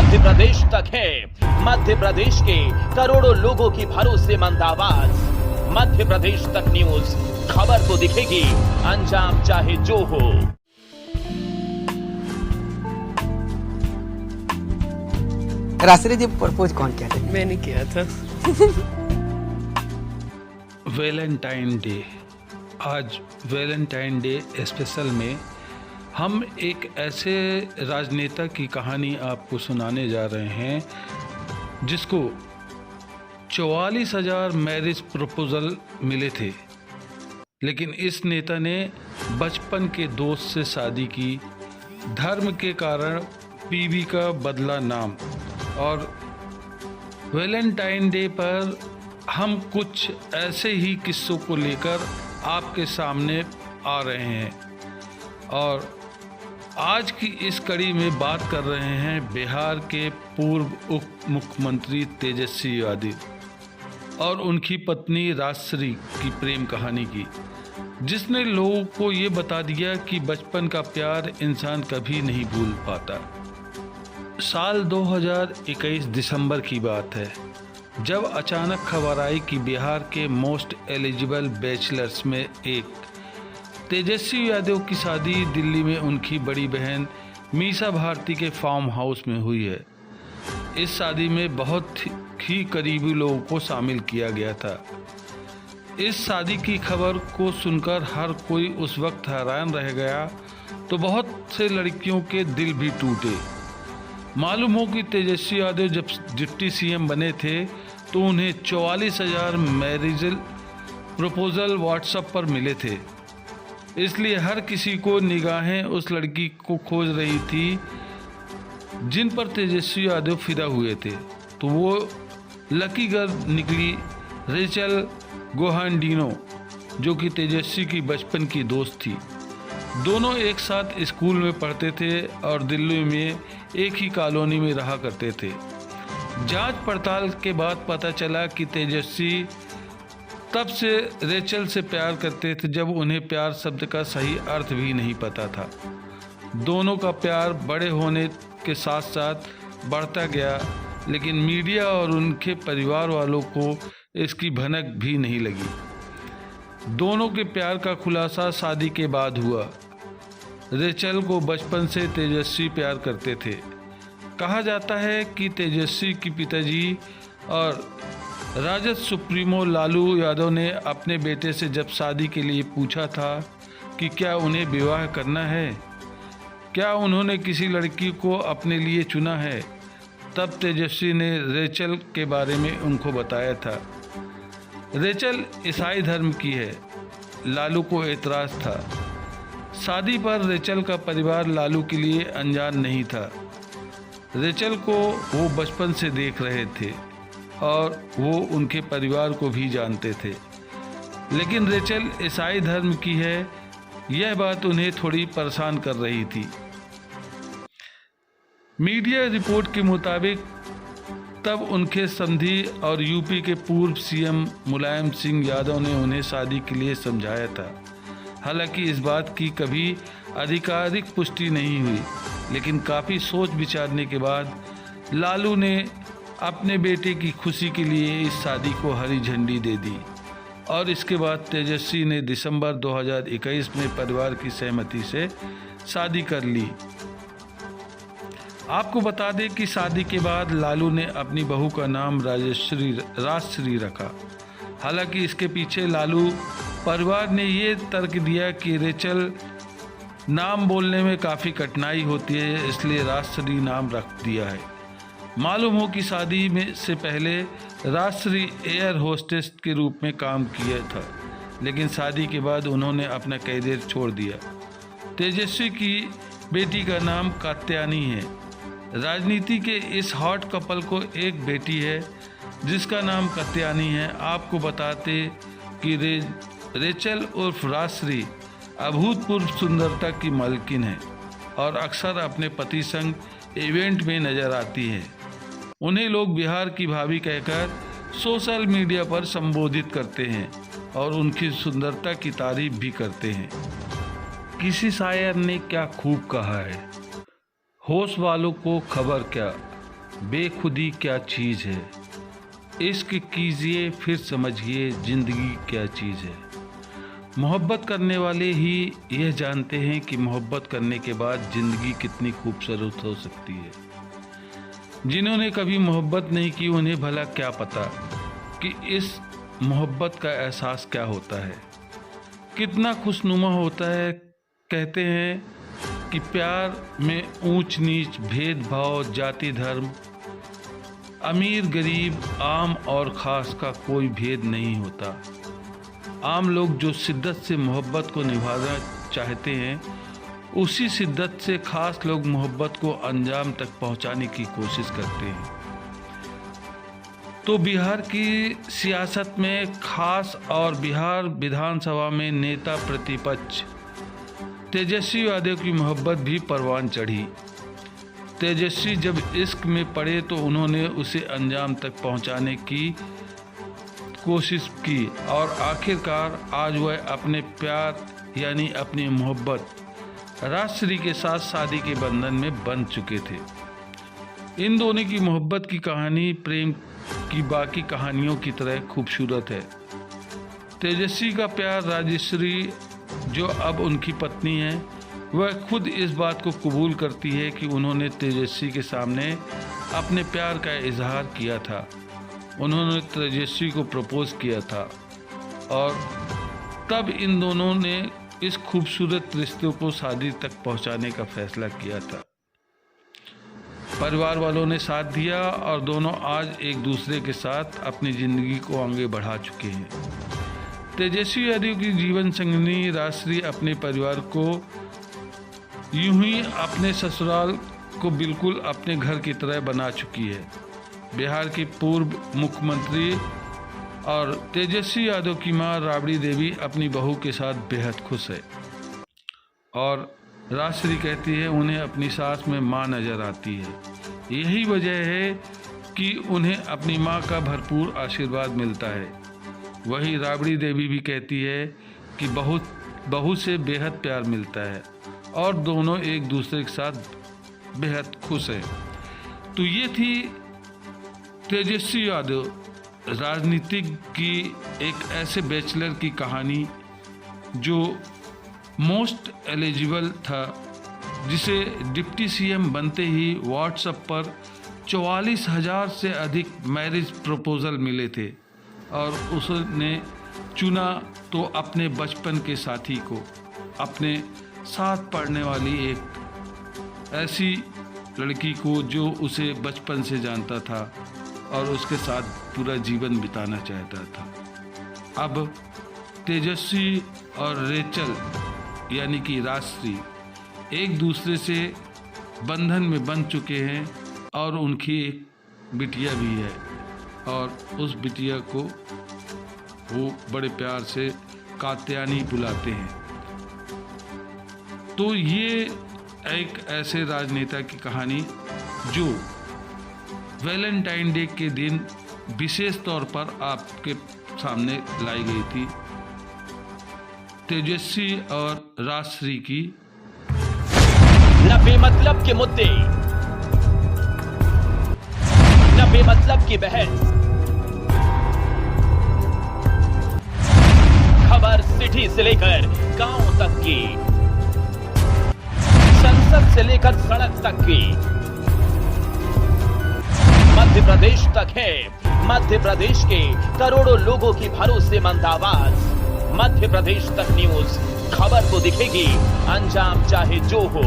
मध्य प्रदेश तक है। मध्य प्रदेश के करोड़ों लोगों की भरोसेमंद आवाज। मध्य प्रदेश तक न्यूज, खबर को दिखेगी, अंजाम चाहे जो हो। रास्त्री जी प्रपोज कौन किया था? मैंने किया था। Valentine day. आज वैलेंटाइन डे स्पेशल में हम एक ऐसे राजनेता की कहानी आपको सुनाने जा रहे हैं जिसको 44,000 मैरिज प्रपोजल मिले थे, लेकिन इस नेता ने बचपन के दोस्त से शादी की। धर्म के कारण बीवी का बदला नाम। और वैलेंटाइन डे पर हम कुछ ऐसे ही किस्सों को लेकर आपके सामने आ रहे हैं। और आज की इस कड़ी में बात कर रहे हैं बिहार के पूर्व उप मुख्यमंत्री तेजस्वी यादव और उनकी पत्नी राजश्री की प्रेम कहानी की, जिसने लोगों को ये बता दिया कि बचपन का प्यार इंसान कभी नहीं भूल पाता। साल 2021 दिसंबर की बात है, जब अचानक खबर आई कि बिहार के मोस्ट एलिजिबल बैचलर्स में एक तेजस्वी यादव की शादी दिल्ली में उनकी बड़ी बहन मीसा भारती के फार्म हाउस में हुई है। इस शादी में बहुत ही करीबी लोगों को शामिल किया गया था। इस शादी की खबर को सुनकर हर कोई उस वक्त हैरान रह गया, तो बहुत से लड़कियों के दिल भी टूटे। मालूम हो कि तेजस्वी यादव जब डिप्टी सीएम बने थे तो उन्हें 44,000 मैरिजल प्रपोजल व्हाट्सएप पर मिले थे। इसलिए हर किसी को निगाहें उस लड़की को खोज रही थी जिन पर तेजस्वी यादव फिदा हुए थे। तो वो लकी गर्ल निकली रेचल गोहांडिनो, जो कि तेजस्वी की बचपन की दोस्त थी। दोनों एक साथ स्कूल में पढ़ते थे और दिल्ली में एक ही कॉलोनी में रहा करते थे। जांच पड़ताल के बाद पता चला कि तेजस्वी तब से रेचल से प्यार करते थे जब उन्हें प्यार शब्द का सही अर्थ भी नहीं पता था। दोनों का प्यार बड़े होने के साथ साथ बढ़ता गया, लेकिन मीडिया और उनके परिवार वालों को इसकी भनक भी नहीं लगी। दोनों के प्यार का खुलासा शादी के बाद हुआ। रेचल को बचपन से तेजस्वी प्यार करते थे। कहा जाता है कि तेजस्वी की पिताजी और राजद सुप्रीमो लालू यादव ने अपने बेटे से जब शादी के लिए पूछा था कि क्या उन्हें विवाह करना है, क्या उन्होंने किसी लड़की को अपने लिए चुना है, तब तेजस्वी ने रेचल के बारे में उनको बताया था। रेचल ईसाई धर्म की है। लालू को एतराज़ था। शादी पर रेचल का परिवार लालू के लिए अनजान नहीं था। रेचल को वो बचपन से देख रहे थे और वो उनके परिवार को भी जानते थे, लेकिन रेचल ईसाई धर्म की है, यह बात उन्हें थोड़ी परेशान कर रही थी। मीडिया रिपोर्ट के मुताबिक तब उनके समधी और यूपी के पूर्व सीएम मुलायम सिंह यादव ने उन्हें शादी के लिए समझाया था। हालांकि इस बात की कभी आधिकारिक पुष्टि नहीं हुई, लेकिन काफ़ी सोच विचारने के बाद लालू ने अपने बेटे की खुशी के लिए इस शादी को हरी झंडी दे दी। और इसके बाद तेजस्वी ने दिसंबर 2021 में परिवार की सहमति से शादी कर ली। आपको बता दें कि शादी के बाद लालू ने अपनी बहू का नाम राजश्री रखा। हालांकि इसके पीछे लालू परिवार ने ये तर्क दिया कि रेचल नाम बोलने में काफ़ी कठिनाई होती है, इसलिए राजश्री नाम रख दिया है। मालूम हो कि शादी में से पहले राजश्री एयर होस्टेस के रूप में काम किया था, लेकिन शादी के बाद उन्होंने अपना कैरियर छोड़ दिया। तेजस्वी की बेटी का नाम कात्यायनी है। राजनीति के इस हॉट कपल को एक बेटी है जिसका नाम कात्यायनी है। आपको बताते कि रेचल उर्फ राजश्री अभूतपूर्व सुंदरता की मालकिन है और अक्सर अपने पति संग इवेंट में नजर आती है। उन्हें लोग बिहार की भाभी कहकर सोशल मीडिया पर संबोधित करते हैं और उनकी सुंदरता की तारीफ भी करते हैं। किसी शायर ने क्या खूब कहा है, होश वालों को खबर क्या, बेखुदी क्या चीज़ है, इश्क कीजिए फिर समझिए जिंदगी क्या चीज़ है। मोहब्बत करने वाले ही यह जानते हैं कि मोहब्बत करने के बाद ज़िंदगी कितनी खूबसूरत हो सकती है। जिन्होंने कभी मोहब्बत नहीं की उन्हें भला क्या पता कि इस मोहब्बत का एहसास क्या होता है, कितना खुशनुमा होता है। कहते हैं कि प्यार में ऊंच नीच, भेदभाव, जाति धर्म, अमीर गरीब, आम और ख़ास का कोई भेद नहीं होता। आम लोग जो शिद्दत से मोहब्बत को निभाना चाहते हैं, उसी शिद्दत से ख़ास लोग मोहब्बत को अंजाम तक पहुंचाने की कोशिश करते हैं। तो बिहार की सियासत में खास और बिहार विधानसभा में नेता प्रतिपक्ष तेजस्वी यादव की मोहब्बत भी परवान चढ़ी। तेजस्वी जब इश्क में पड़े तो उन्होंने उसे अंजाम तक पहुंचाने की कोशिश की और आखिरकार आज वह अपने प्यार यानी अपनी मोहब्बत राजश्री के साथ शादी के बंधन में बंध चुके थे। इन दोनों की मोहब्बत की कहानी प्रेम की बाकी कहानियों की तरह खूबसूरत है। तेजस्वी का प्यार राजश्री, जो अब उनकी पत्नी है, वह खुद इस बात को कबूल करती है कि उन्होंने तेजस्वी के सामने अपने प्यार का इजहार किया था। उन्होंने तेजस्वी को प्रपोज किया था और तब इन दोनों ने इस खूबसूरत रिश्ते को शादी तक पहुंचाने का फैसला किया था। परिवार वालों ने साथ दिया और दोनों आज एक दूसरे के साथ अपनी ज़िंदगी को आगे बढ़ा चुके हैं। तेजस्वी यादव की जीवन संगिनी राजश्री अपने परिवार को यूं ही अपने ससुराल को बिल्कुल अपने घर की तरह बना चुकी है। बिहार की पूर्व मुख्यमंत्री और तेजस्वी यादव की मां राबड़ी देवी अपनी बहू के साथ बेहद खुश है और राजश्री कहती है उन्हें अपनी सास में मां नज़र आती है। यही वजह है कि उन्हें अपनी मां का भरपूर आशीर्वाद मिलता है। वही राबड़ी देवी भी कहती है कि बहू से बेहद प्यार मिलता है और दोनों एक दूसरे के साथ बेहद खुश हैं। तो ये थी तेजस्वी यादव राजनीतिक की एक ऐसे बैचलर की कहानी जो मोस्ट एलिजिबल था, जिसे डिप्टी सीएम बनते ही व्हाट्सएप पर 44,000 से अधिक मैरिज प्रपोजल मिले थे और उसने चुना तो अपने बचपन के साथी को, अपने साथ पढ़ने वाली एक ऐसी लड़की को जो उसे बचपन से जानता था और उसके साथ पूरा जीवन बिताना चाहता था। अब तेजस्वी और रेचल यानी कि राजश्री एक दूसरे से बंधन में बंध चुके हैं और उनकी एक बिटिया भी है और उस बिटिया को वो बड़े प्यार से कात्यायनी बुलाते हैं। तो ये एक ऐसे राजनेता की कहानी जो वैलेंटाइन डे के दिन विशेष तौर पर आपके सामने लाई गई थी, तेजस्वी और राजश्री की। न बेमतलब के मुद्दे, न बेमतलब की बहस, खबर सिटी से लेकर गांव तक की, संसद से लेकर सड़क तक की, मध्य प्रदेश तक है। मध्य प्रदेश के करोड़ों लोगों की भरोसेमंद आवाज मध्य प्रदेश तक न्यूज। खबर तो दिखेगी, अंजाम चाहे जो हो।